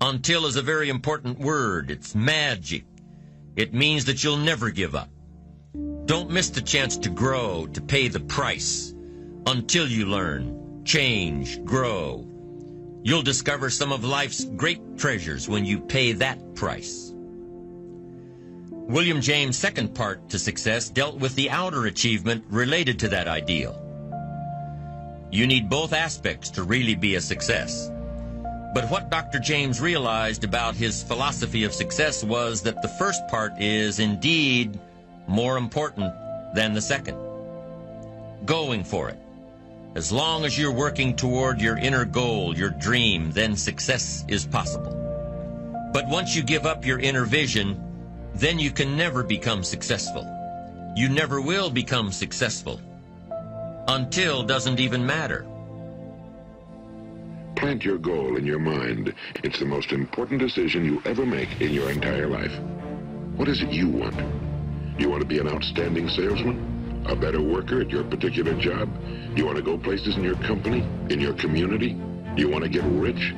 Until is a very important word. It's magic. It means that you'll never give up. Don't miss the chance to grow, to pay the price. Until you learn, change, grow. You'll discover some of life's great treasures when you pay that price. William James' second part to success dealt with the outer achievement related to that ideal. You need both aspects to really be a success. But what Dr. James realized about his philosophy of success was that the first part is indeed more important than the second. Going for it. As long as you're working toward your inner goal, your dream, then success is possible. But once you give up your inner vision, then you can never become successful. You never will become successful. Until doesn't even matter. Plant your goal in your mind. It's the most important decision you ever make in your entire life. What is it you want? You want to be an outstanding salesman? A better worker at your particular job? You want to go places in your company, in your community? You want to get rich?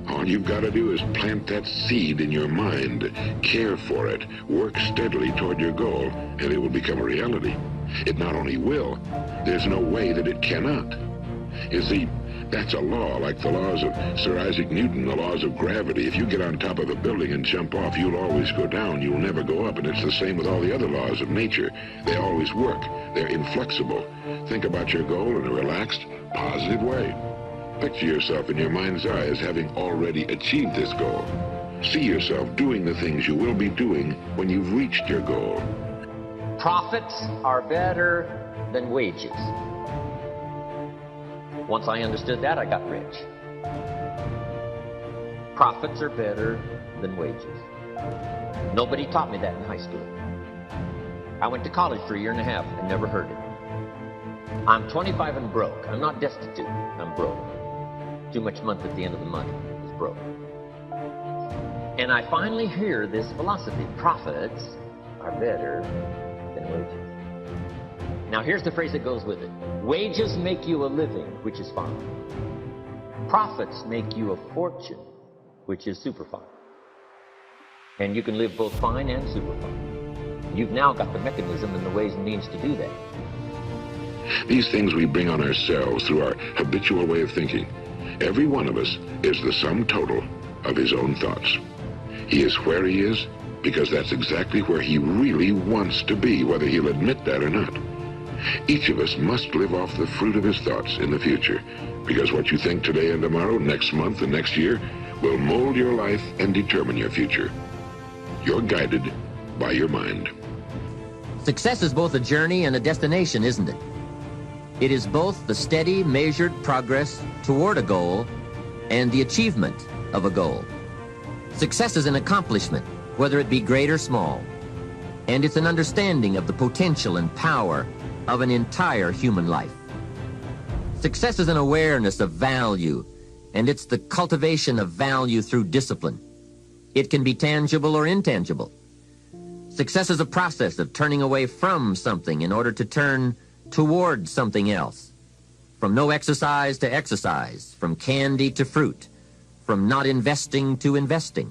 All you've got to do is plant that seed in your mind, care for it, work steadily toward your goal, and it will become a reality. It not only will, there's no way that it cannot. You see, that's a law, like the laws of Sir Isaac Newton, the laws of gravity. If you get on top of a building and jump off, you'll always go down. You'll never go up. And it's the same with all the other laws of nature. They always work. They're inflexible. Think about your goal in a relaxed, positive way. Picture yourself in your mind's eye as having already achieved this goal. See yourself doing the things you will be doing when you've reached your goal. Profits are better than wages. Once I understood that, I got rich. Profits are better than wages. Nobody taught me that in high school. I went to college for a year and a half and never heard it. I'm 25 and broke. I'm not destitute. I'm broke. Too much month at the end of the month is broke. And I finally hear this philosophy. Profits are better than wages. Now here's the phrase that goes with it. Wages make you a living, which is fine. Profits make you a fortune, which is super fine. And you can live both fine and super fine. You've now got the mechanism and the ways and means to do that. These things we bring on ourselves through our habitual way of thinking. Every one of us is the sum total of his own thoughts. He is where he is because that's exactly where he really wants to be, whether he'll admit that or not. Each of us must live off the fruit of his thoughts in the future, because what you think today and tomorrow, next month and next year, will mold your life and determine your future. You're guided by your mind. Success is both a journey and a destination, isn't it? It is both the steady, measured progress toward a goal and the achievement of a goal. Success is an accomplishment, whether it be great or small, and it's an understanding of the potential and power of an entire human life. Success is an awareness of value, and it's the cultivation of value through discipline. It can be tangible or intangible. Success is a process of turning away from something in order to turn toward something else. From no exercise to exercise, from candy to fruit, from not investing to investing.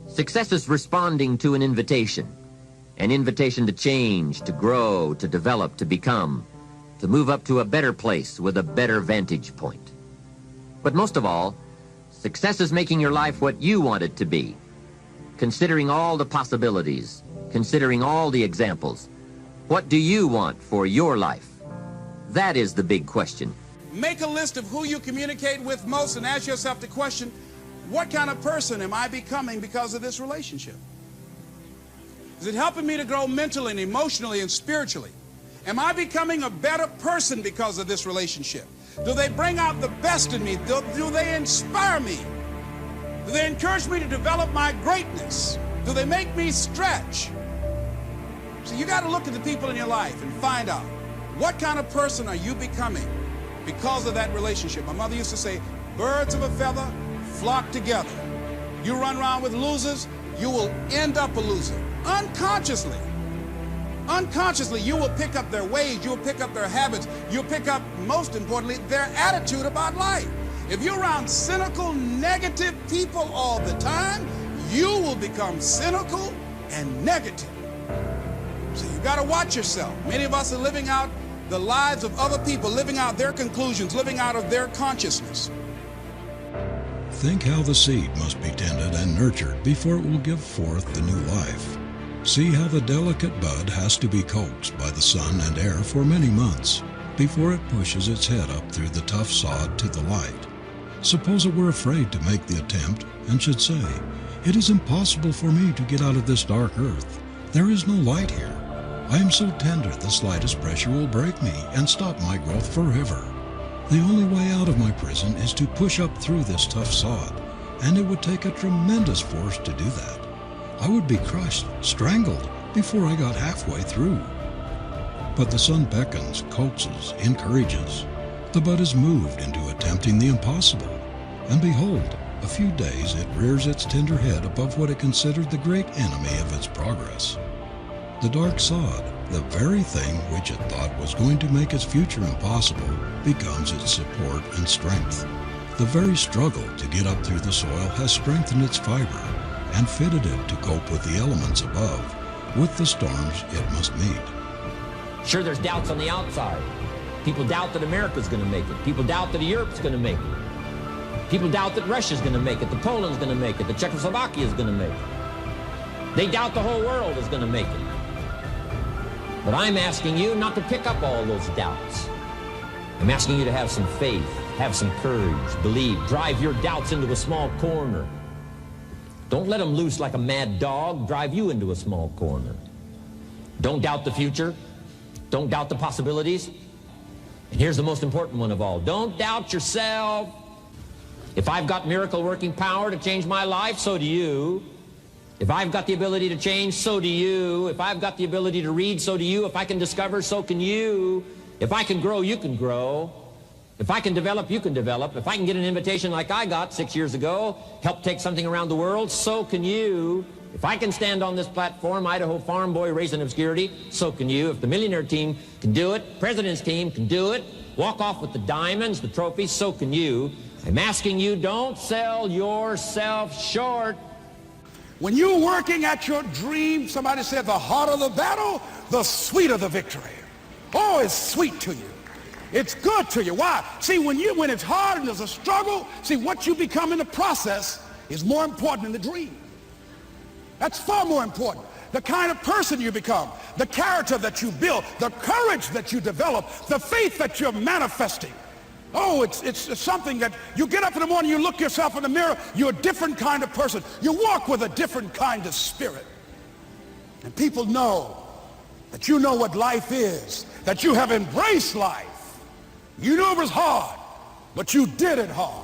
Success is responding to an invitation to change, to grow, to develop, to become, to move up to a better place with a better vantage point. But most of all, success is making your life what you want it to be, considering all the possibilities, considering all the examples. What do you want for your life? That is the big question. Make a list of who you communicate with most and ask yourself the question, what kind of person am I becoming because of this relationship? Is it helping me to grow mentally and emotionally and spiritually? Am I becoming a better person because of this relationship? Do they bring out the best in me? Do they inspire me? Do they encourage me to develop my greatness? Do they make me stretch? So you got to look at the people in your life and find out what kind of person are you becoming because of that relationship. My mother used to say, birds of a feather flock together. You run around with losers, you will end up a loser. Unconsciously, you will pick up their ways, you will pick up their habits, you'll pick up, most importantly, their attitude about life. If you're around cynical, negative people all the time, you will become cynical and negative. So you got to watch yourself. Many of us are living out the lives of other people, living out their conclusions, living out of their consciousness. Think how the seed must be tended and nurtured before it will give forth the new life. See how the delicate bud has to be coaxed by the sun and air for many months before it pushes its head up through the tough sod to the light. Suppose it were afraid to make the attempt and should say, "It is impossible for me to get out of this dark earth. There is no light here. I am so tender the slightest pressure will break me and stop my growth forever. The only way out of my prison is to push up through this tough sod, and it would take a tremendous force to do that. I would be crushed, strangled, before I got halfway through." But the sun beckons, coaxes, encourages. The bud is moved into attempting the impossible, and behold, a few days it rears its tender head above what it considered the great enemy of its progress. The dark sod, the very thing which it thought was going to make its future impossible, becomes its support and strength. The very struggle to get up through the soil has strengthened its fiber and fitted it to cope with the elements above, with the storms it must meet. Sure, there's doubts on the outside. People doubt that America's going to make it. People doubt that Europe's going to make it. People doubt that Russia's going to make it, that Poland's going to make it, that Czechoslovakia's going to make it. They doubt the whole world is going to make it. But I'm asking you not to pick up all those doubts. I'm asking you to have some faith, have some courage, believe, drive your doubts into a small corner. Don't let them loose like a mad dog, drive you into a small corner. Don't doubt the future. Don't doubt the possibilities. And here's the most important one of all. Don't doubt yourself. If I've got miracle working power to change my life, so do you. If I've got the ability to change, so do you. If I've got the ability to read, so do you. If I can discover, so can you. If I can grow, you can grow. If I can develop, you can develop. If I can get an invitation like I got 6 years ago, help take something around the world, so can you. If I can stand on this platform, Idaho farm boy raised in obscurity, so can you. If the millionaire team can do it, president's team can do it, walk off with the diamonds, the trophies, so can you. I'm asking you, don't sell yourself short. When you're working at your dream, somebody said the harder the battle, the sweeter the victory. Oh, it's sweet to you. It's good to you. Why? See, when it's hard and there's a struggle, see, what you become in the process is more important than the dream. That's far more important. The kind of person you become, the character that you build, the courage that you develop, the faith that you're manifesting. Oh, it's something that you get up in the morning, you look yourself in the mirror, you're a different kind of person. You walk with a different kind of spirit. And people know that you know what life is, that you have embraced life. You knew it was hard, but you did it hard.